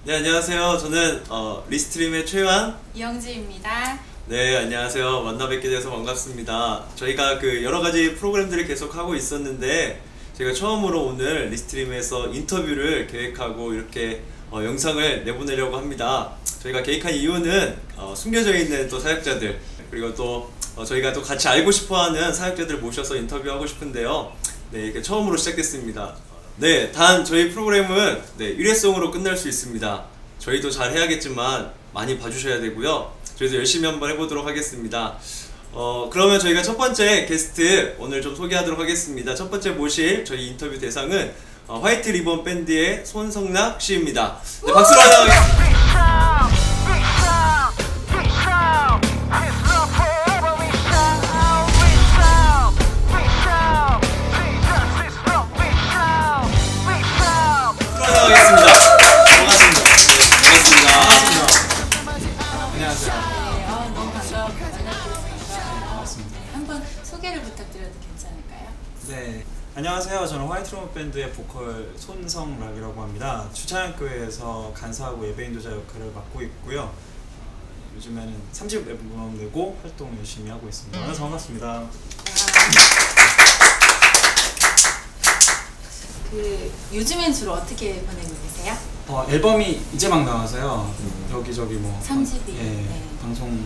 네, 안녕하세요. 저는 리스트림의 최환 이영지입니다. 네, 안녕하세요. 만나 뵙게 돼서 반갑습니다. 저희가 여러 가지 프로그램들을 계속 하고 있었는데 제가 처음으로 오늘 리스트림에서 인터뷰를 계획하고 이렇게 영상을 내보내려고 합니다. 저희가 계획한 이유는 숨겨져 있는 또 사역자들, 그리고 또 저희가 또 같이 알고 싶어하는 사역자들 모셔서 인터뷰하고 싶은데요. 네, 이렇게 처음으로 시작됐습니다. 네, 단 저희 프로그램은 일회성으로 끝날 수 있습니다. 저희도 잘 해야겠지만 많이 봐주셔야 되고요. 저희도 열심히 한번 해보도록 하겠습니다. 그러면 저희가 첫 번째 게스트 오늘 좀 소개하도록 하겠습니다. 첫 번째 모실 저희 인터뷰 대상은 화이트 리본 밴드의 손성락 씨입니다. 네, 박수로 환영하겠습니다. 네, 안녕하세요. 저는 화이트 리본 밴드의 보컬 손성락이라고 합니다. 주차장교회에서 간사하고 예배인도자 역할을 맡고 있고요. 요즘에는 3집 앨범 내고 활동 열심히 하고 있습니다. 만나서 반갑습니다. 요즘엔 주로 어떻게 보내고 계세요? 앨범이 이제 막 나와서요. 여기저기 뭐 3집이 방송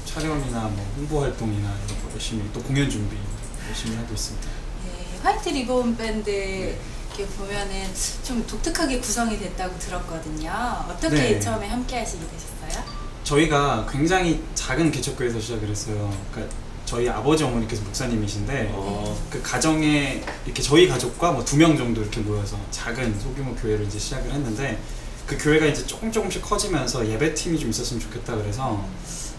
촬영이나 뭐 홍보 활동이나 이런 거 열심히, 또 공연 준비 열심히 하고 있습니다. 화이트 리본 밴드 이렇게 보면은 좀 독특하게 구성이 됐다고 들었거든요. 어떻게 처음에 함께 하시게 되셨어요? 저희가 굉장히 작은 개척교회에서 시작을 했어요. 그러니까 저희 아버지 어머니께서 목사님이신데 그 가정에 이렇게 저희 가족과 뭐 2명 정도 이렇게 모여서 작은 소규모 교회를 이제 시작을 했는데, 그 교회가 이제 조금씩 커지면서 예배팀이 좀 있었으면 좋겠다 그래서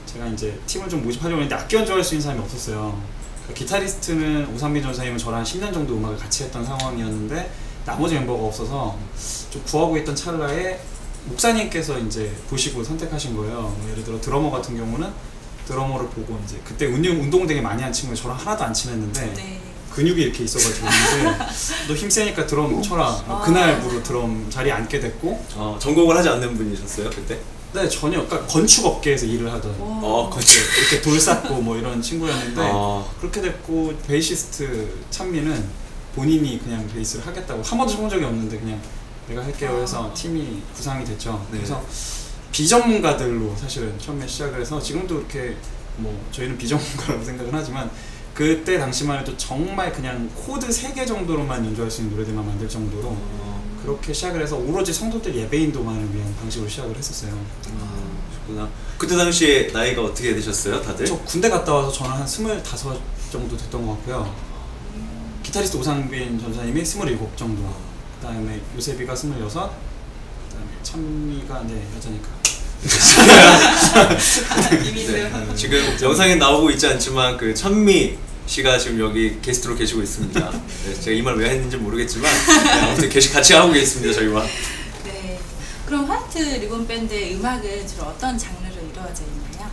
제가 이제 팀을 좀 모집하려고 했는데 악기 연주할 수 있는 사람이 없었어요. 기타리스트는 오상민 전사님은 저랑 한 10년 정도 음악을 같이 했던 상황이었는데 나머지 멤버가 없어서 좀 구하고 있던 찰나에 목사님께서 이제 보시고 선택하신 거예요. 예를 들어 드러머 같은 경우는 드러머를 보고 이제 그때 운동을 되게 많이 한 친구가 저랑 하나도 안 친했는데 근육이 이렇게 있어가지고 너 힘세니까 드럼 쳐라. 그날부로 드럼 자리에 앉게 됐고. 전공을 하지 않는 분이셨어요 그때? 네, 전혀. 그러니까 건축업계에서 일을 하던 이렇게 돌 쌓고 뭐 이런 친구였는데 그렇게 됐고, 베이시스트 찬미는 본인이 그냥 베이스를 하겠다고, 한 번도 해본 적이 없는데 그냥 내가 할게요 해서 팀이 구상이 됐죠. 그래서 비전문가들로 사실은 처음에 시작을 해서 지금도 이렇게 뭐 저희는 비전문가라고 생각은 하지만 그때 당시만 해도 정말 그냥 코드 3개 정도로만 연주할 수 있는 노래들만 만들 정도로 그렇게 시작을 해서 오로지 성도들 예배인도만을 위한 방식으로 시작을 했었어요. 그렇구나. 그때 당시에 나이가 어떻게 되셨어요, 다들? 저 군대 갔다 와서 저는 한 25 정도 됐던 것 같고요. 기타리스트 오상빈 전사님이 27 정도, 그 다음에 요셉이가 26, 그 다음에 찬미가 여자니까. 지금 영상에 나오고 있지 않지만 그 찬미 씨가 지금 여기 게스트로 계시고 있습니다. 제가 이 말 왜 했는지 모르겠지만 아무튼 같이 하고 계십니다, 저희와. 네. 그럼 화이트 리본 밴드의 음악은 주로 어떤 장르로 이루어져 있나요?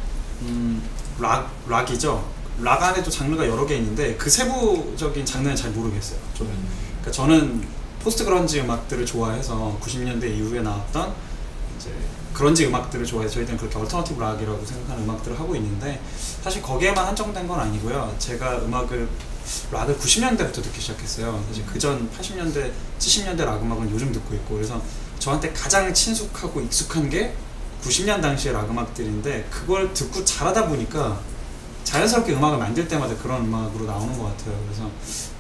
락이죠. 락 안에도 장르가 여러 개 있는데 그 세부적인 장르는 잘 모르겠어요. 그러니까 저는 포스트 그런지 음악들을 좋아해서 90년대 이후에 나왔던 이제 그런지 음악들을 좋아해서 저희들은 그렇게 얼터너티브 락이라고 생각하는 음악들을 하고 있는데, 사실 거기에만 한정된 건 아니고요. 제가 락을 90년대부터 듣기 시작했어요. 사실 그전 80년대, 70년대 락 음악은 요즘 듣고 있고, 그래서 저한테 가장 친숙하고 익숙한 게 90년 당시의 락 음악들인데, 그걸 듣고 자라다 보니까 자연스럽게 음악을 만들 때마다 그런 음악으로 나오는 것 같아요. 그래서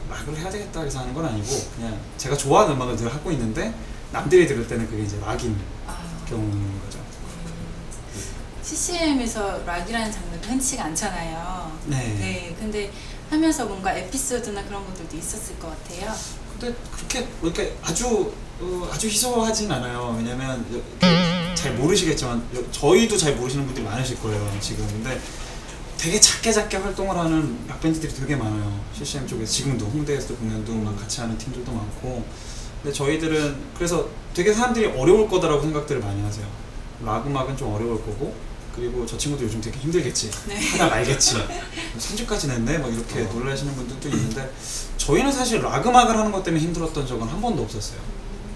락을 해야 되겠다 해서 하는 건 아니고 그냥 제가 좋아하는 음악을 늘 하고 있는데 남들이 들을 때는 그게 이제 락인 경우인 거죠. CCM에서 락이라는 장르가 흔치가 않잖아요. 네. 근데 하면서 뭔가 에피소드나 그런 것들도 있었을 것 같아요. 근데 그렇게 아주 희소하진 않아요. 왜냐면 잘 모르시겠지만 저희도 잘 모르시는 분들이 많으실 거예요 지금. 근데 되게 작게 활동을 하는 락밴드들이 되게 많아요. CCM 쪽에서 지금도 홍대에서도 공연도 막 같이 하는 팀들도 많고. 근데 저희들은 그래서 되게 사람들이 어려울 거다라고 생각들을 많이 하세요. 락 음악은 좀 어려울 거고, 그리고 저 친구도 요즘 되게 힘들겠지, 하다 말겠지, 3집까지 냈네 막 이렇게 놀라시는 분들도 있는데, 저희는 사실 락 음악을 하는 것 때문에 힘들었던 적은 한 번도 없었어요.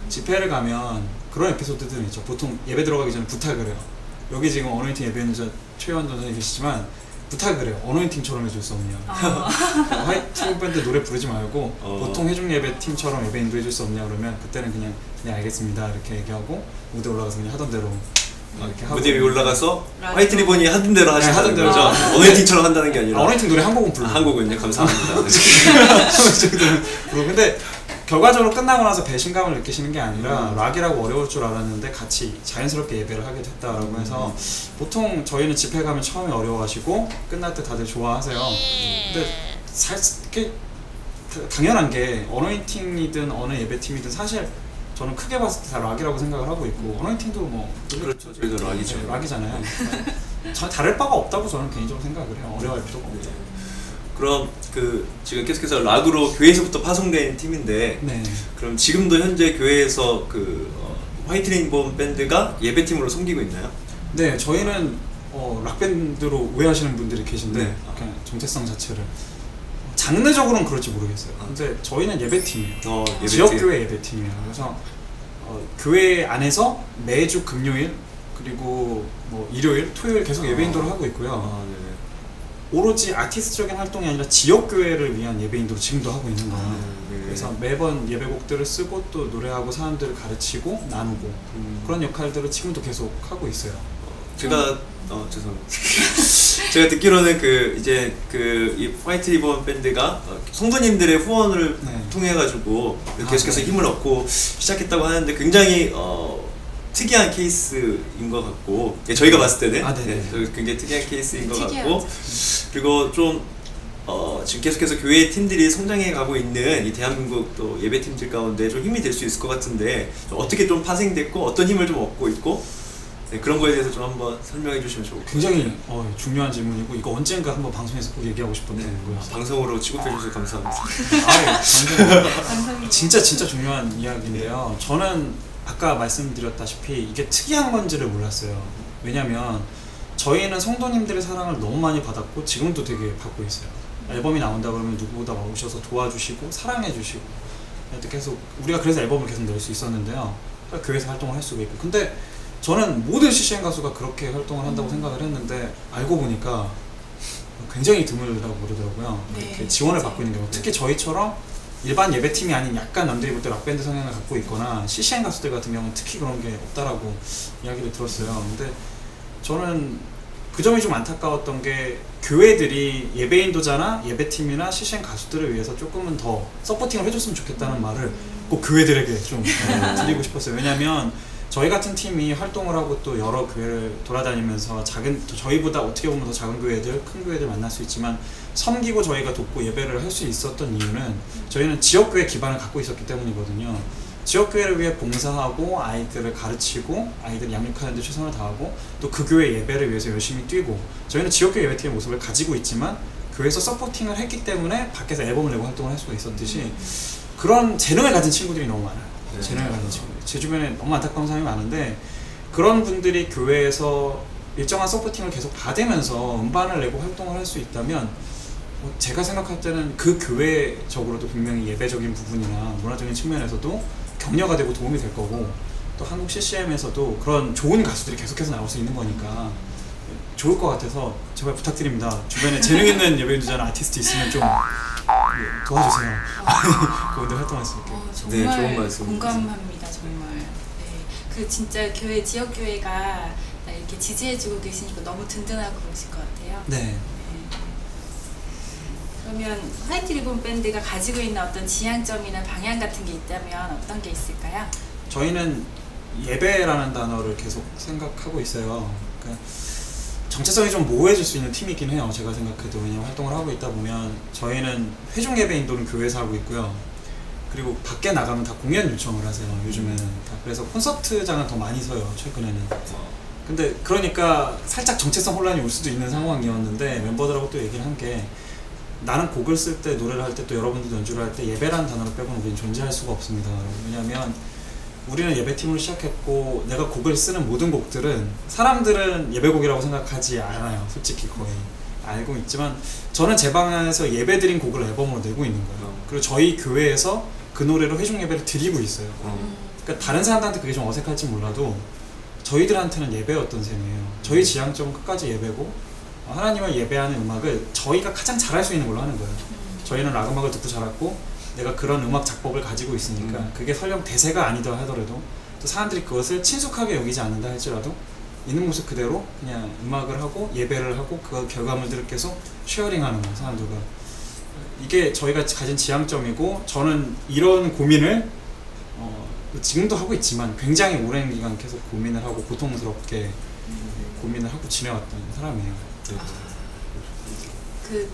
집회를 가면 그런 에피소드들은 있죠. 보통 예배 들어가기 전에 부탁을 해요. 여기 지금 어노인팅 예배연자 최원 전사님 계시지만 부탁을 해요. 어노인팅처럼 해줄 수 없냐. 화이트 밴드 노래 부르지 말고 보통 회중 예배 팀처럼 예배 인도해줄 수 없냐 그러면 그때는 그냥 네 알겠습니다 이렇게 얘기하고 무대 올라가서 그냥 하던 대로 이렇게 하고 무대 위에 올라가서 화이트 리본이 하던 대로 하시는 하던 대로 거죠? 하죠. 어노인팅처럼 한다는 게 아니라 어노인팅 노래 한 곡은 불러. 한 곡은요? 감사합니다. 근데 결과적으로 끝나고 나서 배신감을 느끼시는 게 아니라 락이라고 어려울 줄 알았는데 같이 자연스럽게 예배를 하게 됐다라고 해서 보통 저희는 집회 가면 처음에 어려워하시고 끝날 때 다들 좋아하세요. 근데 이렇게 당연한 게 어노인팅이든 어느 예배팀이든 사실 저는 크게 봤을 때 다 락이라고 생각을 하고 있고 어노인팅도 뭐 그렇죠. 저희도 락이죠. 네, 락이잖아요. 전 다를 바가 없다고 저는 개인적으로 생각을 해요. 어려워할 필요가 없죠. 그럼 지금 계속해서 락으로 교회에서부터 파송된 팀인데 네. 그럼 지금도 현재 교회에서 화이트 리본 밴드가 예배팀으로 섬기고 있나요? 네, 저희는 락 밴드로 오해하시는 분들이 계신데 네. 그냥 정체성 자체를 장르적으로는 그럴지 모르겠어요. 근데 저희는 예배팀이에요. 예배팀. 지역교회 예배팀이에요. 그래서 교회 안에서 매주 금요일 그리고 뭐 일요일, 토요일 계속 예배 인도를 하고 있고요. 네네. 오로지 아티스트적인 활동이 아니라 지역교회를 위한 예배 인도를 지금도 하고 있는 거예요. 그래서 매번 예배곡들을 쓰고 또 노래하고 사람들을 가르치고 나누고 그런 역할들을 지금도 계속 하고 있어요. 제가 죄송합니다. 제가 듣기로는 이제 이 화이트 리본 밴드가 성도님들의 후원을 통해 가지고 계속해서 힘을 얻고 시작했다고 하는데 굉장히 특이한 케이스인 것 같고 저희가 봤을 때는 굉장히 특이한 케이스인 것 같고 그리고 좀 지금 계속해서 교회 팀들이 성장해 가고 있는 이 대한민국 또 예배 팀들 가운데 좀 힘이 될 수 있을 것 같은데 어떻게 좀 파생됐고 어떤 힘을 좀 얻고 있고 그런 거에 대해서 좀 한번 설명해 주시면 좋을 것 같아요. 굉장히 중요한 질문이고 이거 언젠가 한번 방송에서 꼭 얘기하고 싶었던 거고요. 방송으로 취급해 주셔서 감사합니다. 진짜 중요한 이야기인데요. 저는 아까 말씀드렸다시피 이게 특이한 건지를 몰랐어요. 왜냐면 저희는 성도님들의 사랑을 너무 많이 받았고 지금도 되게 받고 있어요. 앨범이 나온다 그러면 누구보다 오셔서 도와주시고 사랑해주시고 계속 우리가 그래서 앨범을 계속 낼 수 있었는데요. 교회에서 활동을 할 수가 있고 근데 저는 모든 CCM 가수가 그렇게 활동을 한다고 생각을 했는데 알고 보니까 굉장히 드물다고 그러더라고요. 이렇게 지원을 받고 있는 경우 특히 저희처럼 일반 예배팀이 아닌 약간 남들이 볼 때 락밴드 성향을 갖고 있거나 CCM 가수들 같은 경우는 특히 그런 게 없다라고 이야기를 들었어요. 근데 저는 그 점이 좀 안타까웠던 게 교회들이 예배 인도자나 예배팀이나 CCM 가수들을 위해서 조금은 더 서포팅을 해줬으면 좋겠다는 말을 꼭 교회들에게 좀 드리고 싶었어요. 왜냐면 저희 같은 팀이 활동을 하고 또 여러 교회를 돌아다니면서 저희보다 어떻게 보면 더 작은 교회들, 큰 교회들 만날 수 있지만 섬기고 저희가 돕고 예배를 할 수 있었던 이유는 저희는 지역교회 기반을 갖고 있었기 때문이거든요. 지역교회를 위해 봉사하고 아이들을 가르치고 아이들 양육하는 데 최선을 다하고 또 그 교회 예배를 위해서 열심히 뛰고 저희는 지역교회 예배팀의 모습을 가지고 있지만 교회에서 서포팅을 했기 때문에 밖에서 앨범을 내고 활동을 할 수가 있었듯이 그런 재능을 가진 친구들이 너무 많아요. 재능을 가진 친구들. 제 주변에 너무 안타까운 사람이 많은데 그런 분들이 교회에서 일정한 서포팅을 계속 받으면서 음반을 내고 활동을 할 수 있다면 제가 생각할 때는 그 교회적으로도 분명히 예배적인 부분이나 문화적인 측면에서도 격려가 되고 도움이 될 거고 또 한국 CCM에서도 그런 좋은 가수들이 계속해서 나올 수 있는 거니까 좋을 것 같아서 제발 부탁드립니다. 주변에 재능 있는 예배 인도자나 아티스트 있으면 좀 도와주세요. 그분들 활동할 수 있게. 정말 좋은 말씀. 공감합니다. 정말. 그 진짜 지역교회가 이렇게 지지해주고 계시니까 너무 든든하고 그러실 것 같아요. 네. 그러면 화이트 리본 밴드가 가지고 있는 어떤 지향점이나 방향 같은 게 있다면 어떤 게 있을까요? 저희는 예배라는 단어를 계속 생각하고 있어요. 그러니까 정체성이 좀 모호해질 수 있는 팀이긴 해요. 제가 생각해도. 왜냐면 활동을 하고 있다 보면 저희는 회중 예배 인도는 교회에서 하고 있고요. 그리고 밖에 나가면 다 공연 요청을 하세요. 요즘에는 다. 그래서 콘서트장은 더 많이 서요. 최근에는. 근데 그러니까 살짝 정체성 혼란이 올 수도 있는 상황이었는데 멤버들하고 또 얘기를 한 게 나는 곡을 쓸 때 노래를 할 때 또 여러분들도 연주를 할 때 예배라는 단어를 빼고는 우리는 존재할 수가 없습니다. 왜냐하면 우리는 예배팀으로 시작했고 내가 곡을 쓰는 모든 곡들은 사람들은 예배곡이라고 생각하지 않아요. 솔직히 거의 알고 있지만 저는 제 방에서 예배드린 곡을 앨범으로 내고 있는 거예요. 그리고 저희 교회에서 그 노래로 회중 예배를 드리고 있어요. 그러니까 다른 사람들한테 그게 좀 어색할지 몰라도 저희들한테는 예배였던 셈이에요. 저희 지향점은 끝까지 예배고 하나님을 예배하는 음악을 저희가 가장 잘할 수 있는 걸로 하는 거예요. 저희는 락 음악을 듣고 자랐고 내가 그런 음악 작법을 가지고 있으니까 그게 설령 대세가 아니다 하더라도 또 사람들이 그것을 친숙하게 여기지 않는다 할지라도 있는 모습 그대로 그냥 음악을 하고 예배를 하고 그 결과물들을 계속 쉐어링하는 거예요. 사람들과. 이게 저희가 가진 지향점이고 저는 이런 고민을 지금도 하고 있지만 굉장히 오랜 기간 계속 고민을 하고 고통스럽게 고민을 하고 지내왔던 사람이에요. 네.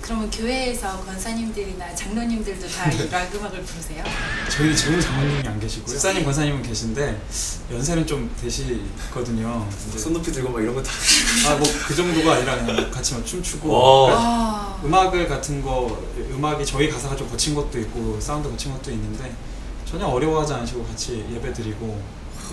그러면 교회에서 권사님들이나 장로님들도 다 락 음악을 부르세요? 저희는 지금은 장로님이 안 계시고요. 집사님, 권사님은 계신데 연세는 좀 되시거든요. 손 높이 들고 막 이런 거 다. 뭐 그 정도가 아니라 그냥 같이 막 춤추고 그러니까 음악을 같은 거 음악이 저희 가사가 좀 거친 것도 있고 사운드 거친 것도 있는데 전혀 어려워하지 않으시고 같이 예배드리고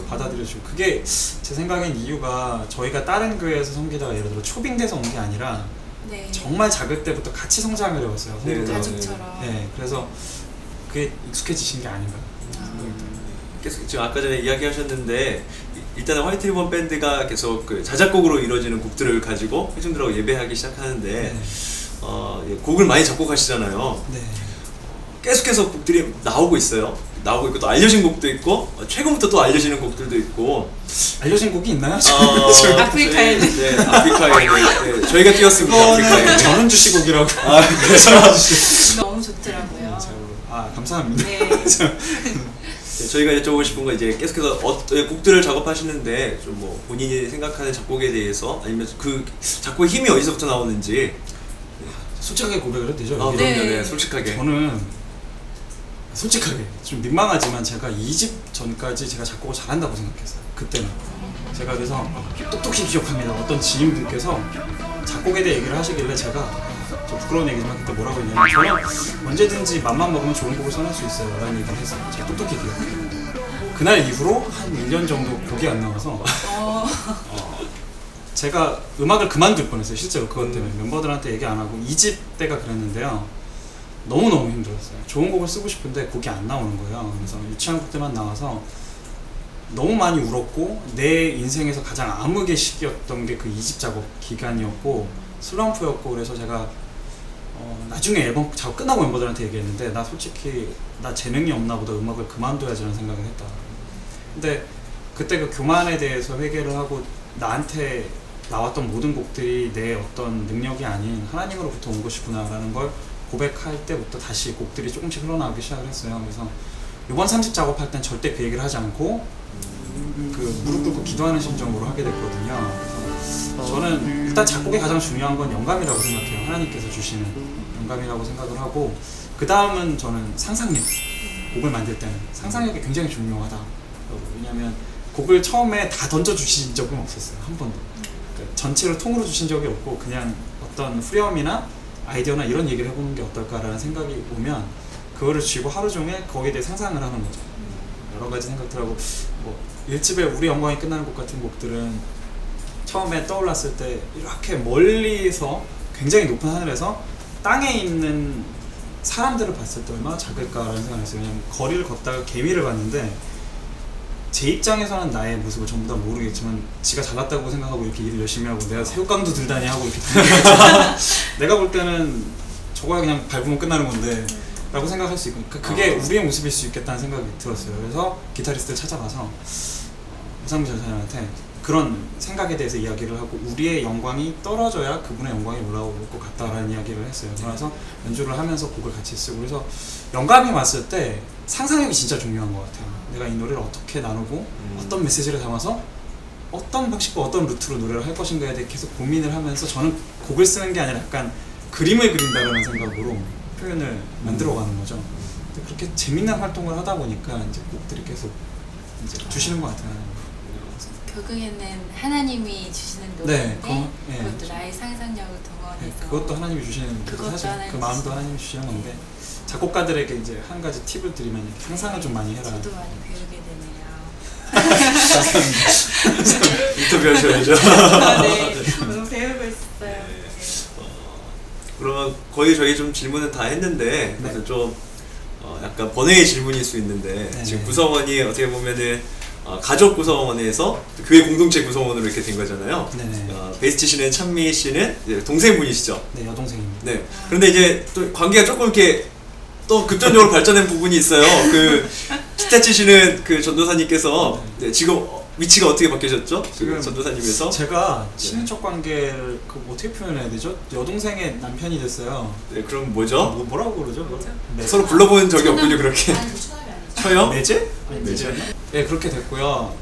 받아들여주고 그게 제 생각엔 이유가 저희가 다른 교회에서 섬기다가 예를 들어 초빙돼서 온 게 아니라 네. 정말 작을 때부터 같이 성장을 해왔어요. 네, 가족처럼. 네, 그래서 그게 익숙해지신 게 아닌가. 계속 지금 아까 전에 이야기하셨는데 일단은 화이트 리본 밴드가 계속 그 자작곡으로 이루어지는 곡들을 가지고 회중들하고 예배하기 시작하는데 네. 곡을 많이 작곡하시잖아요. 네. 계속해서 곡들이 나오고 있어요. 나오고 있고 또 알려진 곡도 있고 최근부터 또 알려지는 곡들도 있고. 알려진 곡이 있나요? 아프리카에 네, 아프리카에 네, 저희가 띄웠습니다. 아프리카에 전원 주시곡이라고. 그래서 너무 좋더라고요. 감사합니다. 네. 저희가 여쭤보고 싶은 건 이제 계속해서 곡들을 작업하시는데 좀 뭐 본인이 생각하는 작곡에 대해서 아니면 그 작곡의 힘이 어디서부터 나오는지 솔직하게 고백을 해도 되죠? 그럼요. 네, 솔직하게. 저는 솔직하게 좀 민망하지만 제가 2집 전까지 제가 작곡을 잘한다고 생각했어요. 그때는 제가 그래서 똑똑히 기억합니다. 어떤 지인분께서 작곡에 대해 얘기를 하시길래 제가 좀 부끄러운 얘기지만 그때 뭐라고 했냐면 저는 언제든지 맘만 먹으면 좋은 곡을 써낼 수 있어요 라는 얘기를 했어요. 제가 똑똑히 기억해요. 그날 이후로 한 1년 정도 곡이 안 나와서 제가 음악을 그만둘 뻔했어요. 실제로 그것 때문에 멤버들한테 얘기 안 하고 2집 때가 그랬는데요. 너무너무 힘들었어요. 좋은 곡을 쓰고 싶은데 곡이 안 나오는 거예요. 그래서 유치한 곡들만 나와서 너무 많이 울었고 내 인생에서 가장 암흑의 시기였던 게 그 2집 작업 기간이었고 슬럼프였고 그래서 제가 나중에 앨범 작업 끝나고 멤버들한테 얘기했는데 나 솔직히 나 재능이 없나 보다 음악을 그만둬야지라는 생각을 했다. 근데 그때 그 교만에 대해서 회개를 하고 나한테 나왔던 모든 곡들이 내 어떤 능력이 아닌 하나님으로부터 온 것이구나 라는 걸 고백할 때부터 다시 곡들이 조금씩 흘러나오기 시작을 했어요. 그래서 이번 3집 작업할 땐 절대 그 얘기를 하지 않고 그 무릎 꿇고 기도하는 심정으로 하게 됐거든요. 그래서 저는 일단 작곡이 가장 중요한 건 영감이라고 생각해요. 하나님께서 주시는 영감이라고 생각을 하고 그 다음은 저는 상상력. 곡을 만들 때는 상상력이 굉장히 중요하다. 왜냐면 곡을 처음에 다 던져주신 적은 없었어요. 한 번도. 그러니까 전체로 통으로 주신 적이 없고 그냥 어떤 후렴이나 아이디어나 이런 얘기를 해보는 게 어떨까라는 생각이 오면 그거를 쥐고 하루 종일 거기에 대해 상상을 하는 거죠. 여러 가지 생각들하고 뭐 1집에 우리 영광이 끝나는 곡 같은 곡들은 처음에 떠올랐을 때 이렇게 멀리서 굉장히 높은 하늘에서 땅에 있는 사람들을 봤을 때 얼마나 작을까라는 생각을 했어요. 그냥 거리를 걷다가 개미를 봤는데 제 입장에서는 나의 모습을 전부 다 모르겠지만 지가 잘났다고 생각하고 이렇게 일을 열심히 하고 내가 새우깡도 들다니 하고 이렇게 내가 볼 때는 저거야 그냥 밟으면 끝나는 건데 라고 생각할 수 있고 그게 우리의 모습일 수 있겠다는 생각이 들었어요. 그래서 기타리스트를 찾아가서 무상무 전사님한테 그런 생각에 대해서 이야기를 하고 우리의 영광이 떨어져야 그분의 영광이 올라올 것 같다라는 이야기를 했어요. 그래서 연주를 하면서 곡을 같이 쓰고 그래서 영감이 왔을 때 상상력이 진짜 중요한 것 같아요. 내가 이 노래를 어떻게 나누고 어떤 메시지를 담아서 어떤 방식과 어떤 루트로 노래를 할 것인가에 대해 계속 고민을 하면서 저는 곡을 쓰는 게 아니라 약간 그림을 그린다라는 생각으로 표현을 만들어가는 거죠. 근데 그렇게 재밌는 활동을 하다 보니까 이제 곡들이 계속 이제 주시는 것 같아요. 결국에는 하나님이 주시는 노래인데 네, 그것도 나의 상상력을 동원해서 네, 그것도 하나님이 주시는 사실 그 마음도 하나님이 주시는 건데 작곡가들에게 이제 한 가지 팁을 드리면 상상을 좀 많이 해라. 저도 많이 배우게 되네요. 인터뷰하셔야죠. 네, 너무 배우고 있어요. 그러면 거의 저희 좀 질문은 다 했는데 그래서 좀 약간 번외의 질문일 수 있는데 네네. 지금 구성원이 어떻게 보면은 가족 구성원에서 교회 공동체 구성원으로 이렇게 된 거잖아요. 네네. 베이스 치시는 찬미 씨는 이제 동생분이시죠. 네, 여동생입니다. 네. 그런데 이제 또 관계가 조금 이렇게 또 급전적으로 발전된 부분이 있어요. 그 기타 치시는 그 전도사님께서 네, 지금 위치가 어떻게 바뀌셨죠? 지금 전도사님에서 제가 친인척 관계를 어떻게 표현해야 되죠? 여동생의 남편이 됐어요. 네, 그럼 뭐죠? 뭐라고 그러죠? 네. 서로 불러본 적이 없군요, 그렇게. 아니, 추남이 아니죠. 처요? 매제? 매제. 네, 그렇게 됐고요.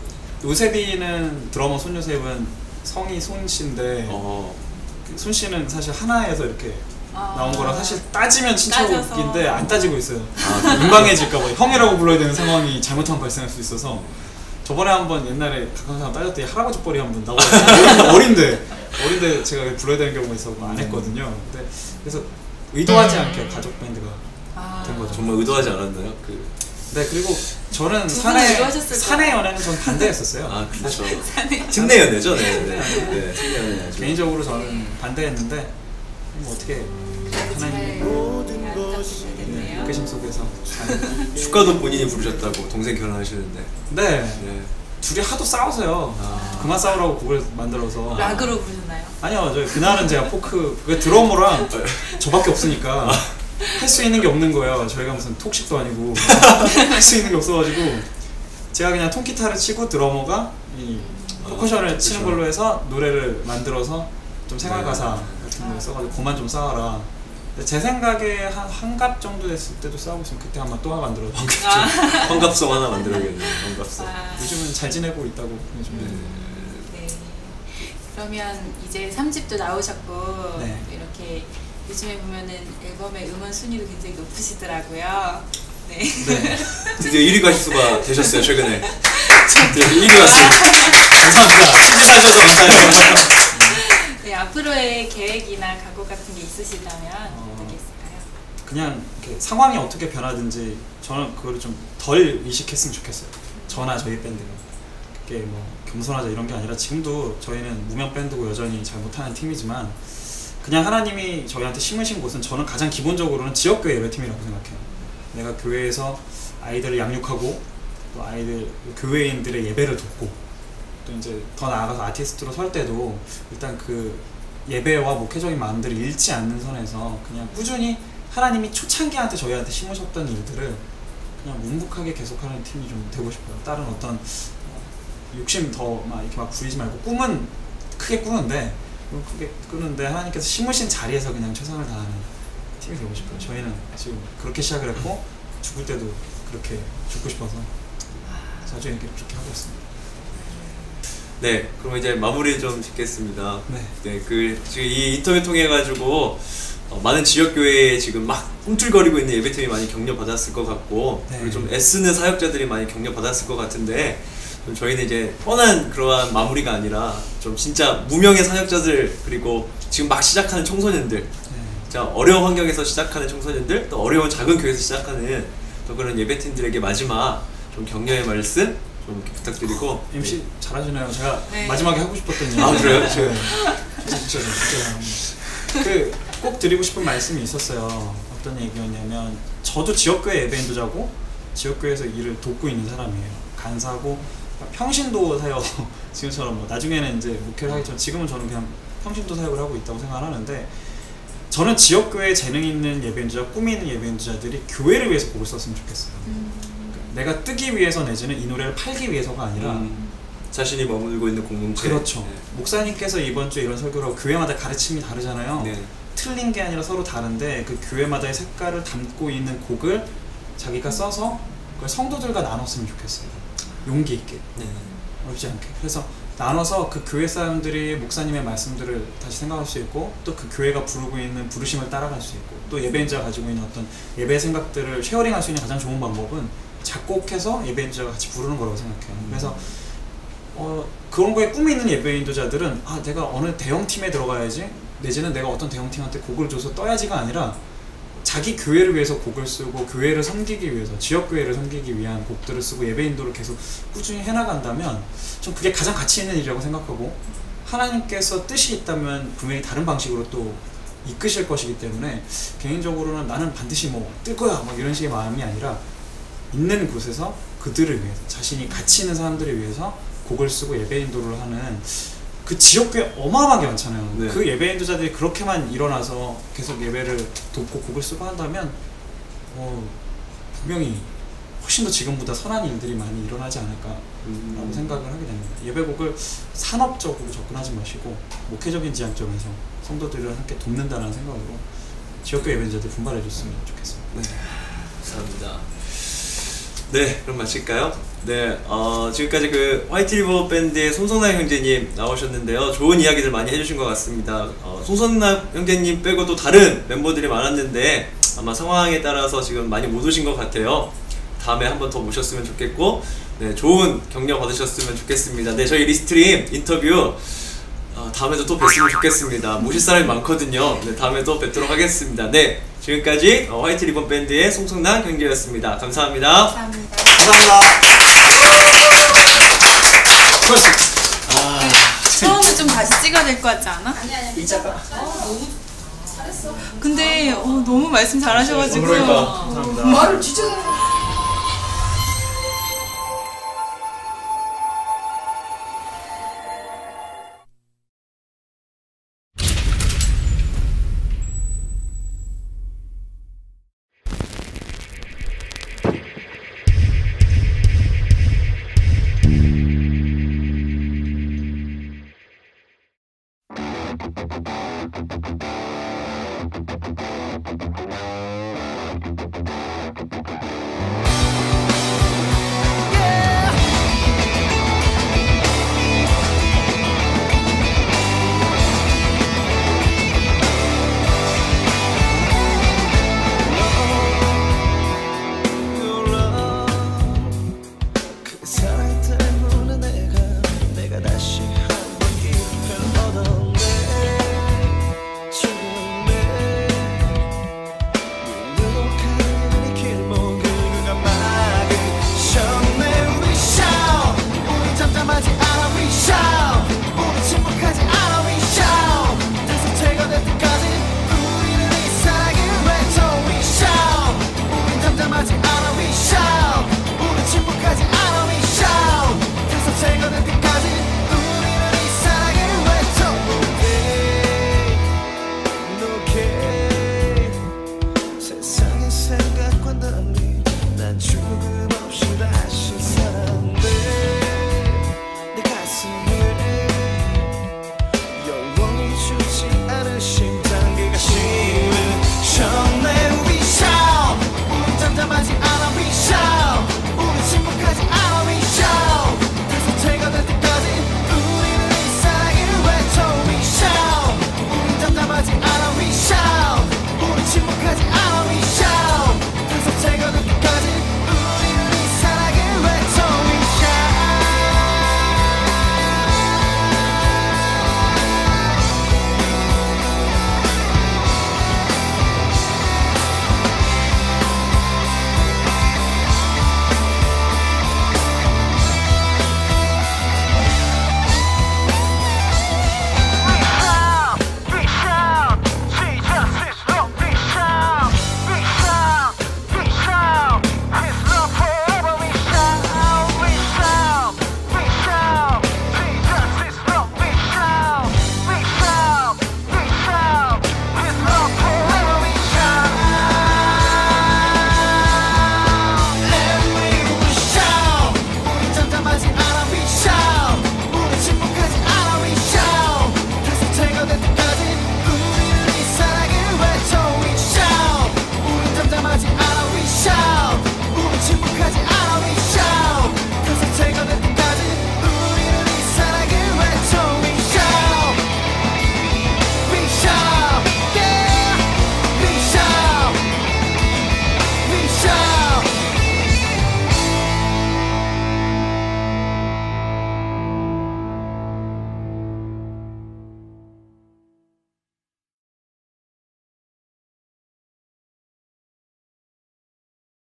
요셉이는 드러머 손요셉은 성이 손 씨인데 손 씨는 사실 하나에서 이렇게 나온 거라 사실 따지면 친척인데 따져서. 안 따지고 있어요. 민망해질까봐 형이라고 불러야 되는 상황이 잘못하면 발생할 수 있어서 저번에 한번 옛날에 가까운 사람 따졌더니 할아버지 뻘이 한번 나와서 어린데 제가 불러야 되는 경우가 있어서 안 했거든요. 근데 그래서 의도하지 않게 가족 밴드가 된 거죠. 정말 의도하지 않았나요? 네, 그리고 저는 두 분은 의도하셨을 사내 거예요. 연애는 전 반대했었어요. 아, 그렇죠. 특내 연애죠, 네. 네. 특내 연애. 개인적으로 저는 반대했는데 뭐 어떻게 하나님 됐네요. 이끄심 속에서 축가도 본인이 부르셨다고 동생 결혼하시는데. 네, 네. 둘이 하도 싸워서요. 그만 싸우라고 곡을 만들어서. 락으로 부르나요? 아니요, 저 그날은 제가 포크 그게 드러머랑 저밖에 없으니까 할 수 있는 게 없는 거예요. 저희가 무슨 톡식도 아니고 할 수 있는 게 없어가지고 제가 그냥 통기타를 치고 드러머가 이 퍼커션을 치는 걸로 해서 노래를 만들어서 좀 생활 가사 같은 거 써가지고 그만 좀 싸워라. 근데 제 생각에 한 환갑 정도 됐을 때도 싸우고 있으면 그때 한번 또 하나 만들어줘. 환갑송 하나 만들어야겠네요. 환갑송. 요즘은 잘 지내고 있다고 요즘. 네. 그러면 이제 3집도 나오셨고 네. 이렇게 요즘에 보면은 앨범의 음원 순위도 굉장히 높으시더라고요. 네. 네. 드디어 1위 가수가 되셨어요, 최근에. 드디어 1위 왔습니다. 감사합니다. 신진하셔서 감사해요. 네, 앞으로의 계획이나 각오 같은 게 있으시다면 어떻게 있을까요? 그냥 이렇게 상황이 어떻게 변하든지 저는 그거를 좀 덜 의식했으면 좋겠어요. 저나 저희 밴드가 그게 뭐 겸손하자 이런 게 아니라 지금도 저희는 무명 밴드고 여전히 잘 못하는 팀이지만 그냥 하나님이 저희한테 심으신 곳은 저는 가장 기본적으로는 지역교회 예배팀이라고 생각해요. 내가 교회에서 아이들을 양육하고 또 아이들 교회인들의 예배를 돕고 또 이제 더 나아가서 아티스트로 설 때도 일단 그 예배와 목회적인 마음들을 잃지 않는 선에서 그냥 꾸준히 하나님이 초창기한테 저희한테 심으셨던 일들을 그냥 묵묵하게 계속하는 팀이 좀 되고 싶어요. 다른 어떤 욕심 더 막 이렇게 막 부리지 말고 꿈은 크게 꾸는데 하나님께서 심으신 자리에서 그냥 최선을 다하는 팀이 되고 싶어요. 저희는 지금 그렇게 시작을 했고 죽을 때도 그렇게 죽고 싶어서 자주 이렇게 하고 있습니다. 네, 그럼 이제 마무리 좀 짓겠습니다. 네. 그 지금 이 인터뷰 통해 가지고 많은 지역 교회에 지금 막 꿈틀거리고 있는 예배팀이 많이 격려 받았을 것 같고, 네. 그리고 좀 애쓰는 사역자들이 많이 격려 받았을 것 같은데, 좀 저희는 이제 뻔한 그러한 마무리가 아니라 좀 진짜 무명의 사역자들, 그리고 지금 막 시작하는 청소년들, 자 어려운 환경에서 시작하는 청소년들, 또 어려운 작은 교회에서 시작하는 또 그런 예배팀들에게 마지막 좀 격려의 말씀 좀 이렇게 부탁드리고. MC 잘하시네요. 제가 네. 마지막에 하고 싶었던 얘기. 아, 그래요? 네. 진짜 꼭 드리고 싶은 말씀이 있었어요. 어떤 얘기였냐면 저도 지역교회 예배인도자고 지역교회에서 일을 돕고 있는 사람이에요. 간사고 평신도 사역 지금처럼 뭐 나중에는 이제 목회를 하겠지만 지금은 저는 그냥 평신도 사역을 하고 있다고 생각을 하는데, 저는 지역교회에 재능 있는 예배인도자, 꿈이 있는 예배인도자들이 교회를 위해서 곡을 썼으면 좋겠어요. 내가 뜨기 위해서 내지는 이 노래를 팔기 위해서가 아니라 자신이 머물고 있는 공동체. 그렇죠. 네. 목사님께서 이번 주에 이런 설교를 하고 교회마다 가르침이 다르잖아요. 네. 틀린 게 아니라 서로 다른데 그 교회마다의 색깔을 담고 있는 곡을 자기가 써서 그걸 성도들과 나눴으면 좋겠어요. 용기 있게. 네. 어렵지 않게. 그래서 나눠서 그 교회 사람들이 목사님의 말씀들을 다시 생각할 수 있고, 또 그 교회가 부르고 있는 부르심을 따라갈 수 있고, 또 예배인자가 가지고 있는 어떤 예배 생각들을 쉐어링할 수 있는 가장 좋은 방법은 작곡해서 예배인자가 같이 부르는 거라고 생각해요. 그래서 그런 거에 꿈이 있는 예배인도자들은 내가 어느 대형팀에 들어가야지, 내지는 내가 어떤 대형팀한테 곡을 줘서 떠야지가 아니라 자기 교회를 위해서 곡을 쓰고 교회를 섬기기 위해서, 지역교회를 섬기기 위한 곡들을 쓰고 예배인도를 계속 꾸준히 해나간다면 전 그게 가장 가치 있는 일이라고 생각하고, 하나님께서 뜻이 있다면 분명히 다른 방식으로 또 이끄실 것이기 때문에 개인적으로는 나는 반드시 뭐 뜰 거야 뭐 이런 식의 마음이 아니라 있는 곳에서 그들을 위해서 자신이 가치 있는 사람들을 위해서 곡을 쓰고 예배 인도를 하는 그 지역교회 어마어마하게 많잖아요. 네. 그 예배 인도자들이 그렇게만 일어나서 계속 예배를 돕고 곡을 쓰고 한다면 분명히 훨씬 더 지금보다 선한 일들이 많이 일어나지 않을까라고 생각을 하게 됩니다. 예배곡을 산업적으로 접근하지 마시고 목회적인 지향점에서 성도들을 함께 돕는다는 생각으로 지역교회 예배인자들 분발해 줬으면 좋겠습니다. 네, 감사합니다. 네, 그럼 마칠까요? 네, 지금까지 그 화이트리버 밴드의 송성남 형제님 나오셨는데요. 좋은 이야기들 많이 해주신 것 같습니다. 송성남 형제님 빼고도 다른 멤버들이 많았는데 아마 상황에 따라서 지금 많이 못 오신 것 같아요. 다음에 한 번 더 모셨으면 좋겠고, 네, 좋은 격려 받으셨으면 좋겠습니다. 네, 저희 리스트림 인터뷰 다음에도 또 뵀으면 좋겠습니다. 모실 사람이 많거든요. 네, 다음에도 뵙도록 하겠습니다. 네, 지금까지 화이트 리본 밴드의 송성남 경기였습니다. 감사합니다. 감사합니다. 감사합니다. 처음에 좀 다시 찍어야 될 것 같지 않아? 아니 이자가 너무 잘했어. 근데 너무 말씀 잘하셔가지고. 감사합니다. 말을 진짜 잘해.